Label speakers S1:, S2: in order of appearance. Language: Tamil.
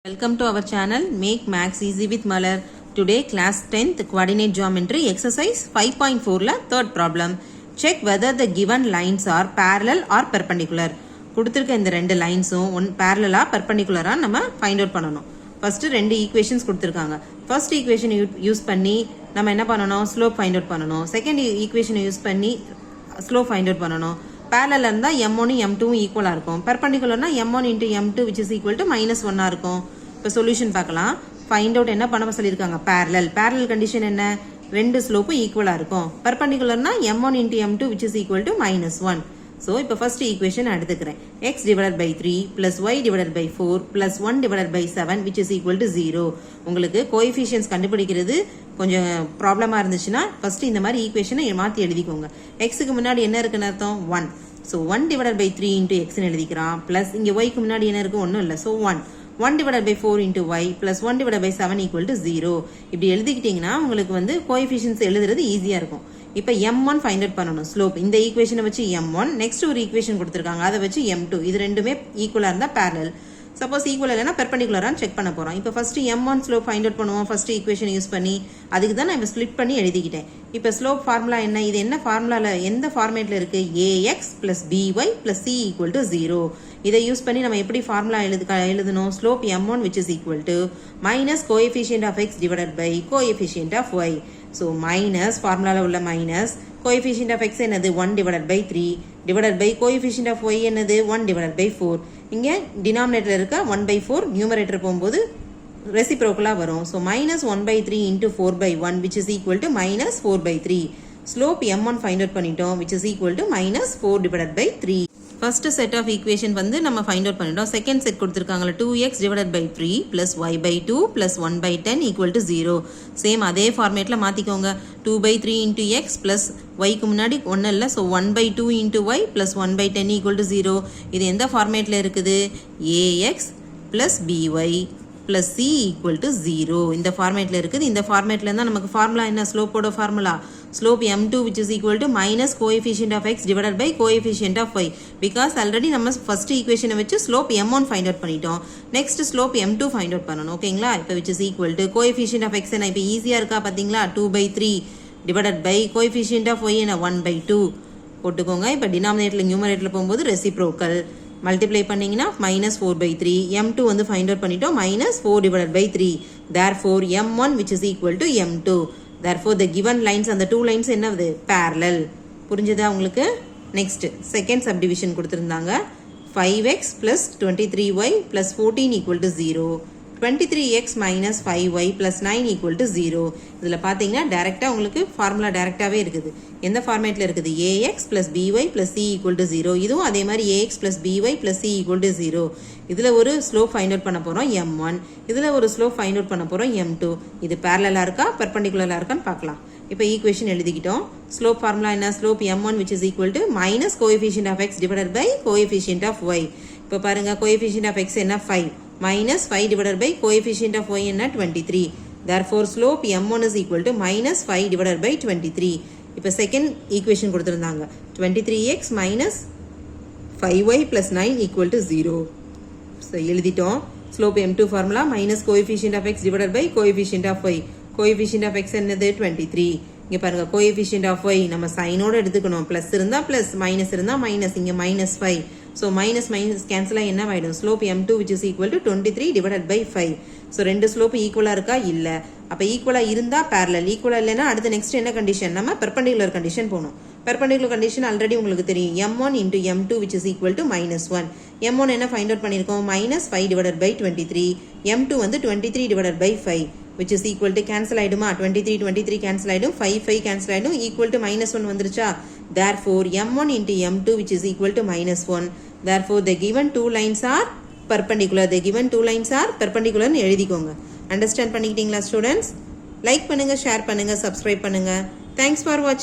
S1: Welcome to our channel Make Maths Easy with Malar. Today class 10th coordinate geometry exercise 5.4 la third problem. Check whether the given lines are parallel or perpendicular. கொடுத்திருக்க இந்த ரெண்டு லைன்ஸும் ஒன் parallel ஆ perpendicular ஆ நம்ம find out பண்ணனும். First ரெண்டு equations கொடுத்திருக்காங்க. First equation யூஸ் பண்ணி நம்ம என்ன பண்ணனும்? Slope find out பண்ணனும். Second equation யூஸ் பண்ணி slope find out பண்ணனும். Parallel இருந்தா m1 m2 ஈக்குவலா இருக்கும். Perpendicularனா m1 into m2 which is equal to -1 இருக்கும். இப்போ சொல்யூஷன் பார்க்கலாம். ஃபைண்ட் அவுட் என்ன பண்ண சொல்லிருக்காங்க? parallel. Parallel condition என்ன? ரெண்டு ஸ்லோப் ஈக்குவலா இருக்கும். Perpendicularனா m1 into m2 which is equal to -1. So இப்போ first equation எடுத்துக்கிறேன். x divided by 3 plus y divided by 4 plus 1 divided by 7 which is equal to 0. உங்களுக்கு coefficients கண்டுபிடிக்கிறது கொஞ்சம் ப்ராப்ளமா இருந்துச்சுன்னா ஃபர்ஸ்ட் இந்த மாதிரி ஈக்குவேஷனை மாத்தி எழுதிக்கோங்க. xக்கு முன்னாடி என்ன இருக்குன்னு அர்த்தம்? 1. So 1 divided by 3 into x ன்னு எழுதிக்கலாம். plus இங்க y க்கு முன்னாடி என்ன இருக்கு? ஒண்ணும் இல்ல. So 1 divided by 4 into y plus 1 divided by 7 equal to 0. இப்படி எழுதிக்கிட்டீங்கன்னா உங்களுக்கு வந்து coefficients எழுதுறது ஈஸியா இருக்கும். இப்போ m1 ஃபைண்ட் அவுட் பண்ணனும் ஸ்லோப். இந்த ஈக்குவேஷனை வச்சு m1, நெக்ஸ்ட் ஒரு ஈக்குவேஷன் கொடுத்திருக்காங்க. அதை வச்சு m2. இது ரெண்டுமே ஈக்குவலா இருந்தா parallel. சப்போஸ் ஈக்குவல் இல்லைனா பெர்பெண்டிகுலரான்னு செக் பண்ண போறோம். இப்போ first m1 slope find out பண்ணுவோம். ஃபர்ஸ்ட் ஈக்குவேஷன் யூஸ் பண்ணி அதுக்கு தான் நான் ஸ்ப்ளிட் பண்ணி எழுதிக்கிட்டேன். இப்போ ஸ்லோப் ஃபார்முலா என்ன? இது என்ன ஃபார்முலால எந்த ஃபார்மேட்ல இருக்கு? ax plus by plus c equal to 0. இதை யூஸ் பண்ணி நம்ம எப்படி ஃபார்முலா எழுதணும்? Slope m1 which is equal to minus coefficient of x divided by coefficient of y. So minus ஃபார்முலால உள்ள minus coefficient of x என்னது? 1 divided by 3 divided by coefficient of y என்னது? 1 divided by 4. இங்க denominator இருக்க 1 by 4 numerator போகும்போது reciprocal வரும். So minus 1 by 3 into 4 by 1 which is equal to minus 4 by 3. Slope m1 find out பண்ணிட்டோம் which is equal to minus 4 divided by 3. First set of equation வந்து நம்ம find out பண்ணிட்டோம். Second set கொடுத்திருக்காங்கல 2x divided by 3 plus y by 2 plus 1 by 10 equal to 0. Same அதே ஃபார்மேட்ல மாத்திக்கோங்க. 2 by 3 into x plus y க்கு முன்னாடி 1 இல்ல. So 1 by 2 into y plus 1 by 10 equal to 0. இது எந்த ஃபார்மேட்ல இருக்குது? ax plus by plus c equal to 0. இந்த ஃபார்மேட்ல இருக்குது. இந்த ஃபார்மேட்ல இருந்தா நமக்கு ஃபார்முலா என்ன? ஸ்லோப்போட formula slope m2 which is equal to minus coefficient of x divided by coefficient of y. Because already நம்ம first equation வச்சு slope m1 find out பண்ணிட்டோம். Next slope m2 find out பண்ணனும். ஓகேங்களா? இப்போ which is equal to coefficient of x என்ன? இப்போ ஈஸியா இருக்கா பாத்தீங்களா? 2 by 3 divided by coefficient of y என்ன? 1 by 2 போட்டுக்கோங்க. இப்போ denominatorல numeratorல போகும்போது reciprocal multiply பண்ணீங்கன்னா minus 4 by 3 m2 வந்து find out பண்ணிட்டோம் minus 4 divided by 3. Therefore m1 which is equal to m2. Therefore the given lines and the two lines என்னது? parallel. புரிஞ்சதா உங்களுக்கு? next second subdivision கொடுத்திருந்தாங்க. 5x plus 23y plus 14 equal to 0. 23x minus 5y plus 9 equal to 0. இதுல பாத்தீங்கன்னா டைரக்டா உங்களுக்கு ஃபார்முலா டைரக்டாவே இருக்குது. எந்த ஃபார்மேட்ல இருக்குது? ax plus by plus c equal to 0. இதுவும் அதே மாதிரி ax plus by plus c equal to 0. இதுல ஒரு ஸ்லோப் ஃபைண்ட் அவுட் பண்ண போறோம் m1. இதுல ஒரு ஸ்லோப் ஃபைண்ட் அவுட் பண்ண போறோம் m2. இது parallel இருக்கா பெர்பெண்டிகுலரா இருக்கான்னு பார்க்கலாம். இப்போ ஈக்குவேஷன் எழுதிக்கிட்டோம். ஸ்லோப் ஃபார்முலா என்ன? Slope m1 which is equal to minus coefficient of x divided by coefficient of y. இப்போ பாருங்க coefficient of x என்ன? 5 minus 5 divided by coefficient of y என்ன? 23. Therefore slope m1 is equal to minus 5 divided by 23. இப்போ second equation கொடுத்திருந்தாங்க. 23x minus 5y plus 9 equal to 0. So எழுதிட்டோம். slope m2 formula minus coefficient of x divided by coefficient of y. coefficient of x என்னது? 23. இங்க பாருங்க coefficient of y நம்ம சைனோட எடுத்துக்கணும். plus இருந்தா plus minus இருந்தா minus. இங்க minus 5. So minus minus cancel ஆகி என்ன ஆயிடும்? slope m2 which is equal to 23 divided by 5. So ரெண்டு ஸ்லோப் ஈக்குவலா இருக்கா? இல்ல. அப்ப ஈக்குவலா இருந்தா parallel. ஈக்குவலா இல்லனா அடுத்து நெக்ஸ்ட் என்ன கண்டிஷன்? நம்ம perpendicular condition போணும். perpendicular condition ஆல்ரெடி உங்களுக்கு தெரியும். m1 into m2 which is equal to -1. m1 என்ன ஃபைண்ட் அவுட் பண்ணிருக்கோம்? minus 5 divided by 23. m2 வந்து 23 divided by 5 which is equal to cancel ஆயிடுமா? 23 cancel ஆயிடும். 5 cancel ஆயிடும். equal to -1 வந்துருச்சா? Therefore m1 into m2 which is equal to -1. Therefore the given two lines are perpendicular. The given two lines are perpendicular னு எழுதிக்கோங்க. அண்டர்ஸ்டாண்ட் பண்ணிக்கிட்டீங்களா ஸ்டூடெண்ட்ஸ்? லைக் பண்ணுங்க, ஷேர் பண்ணுங்க, சப்ஸ்கிரைப் பண்ணுங்க. Thanks for watching.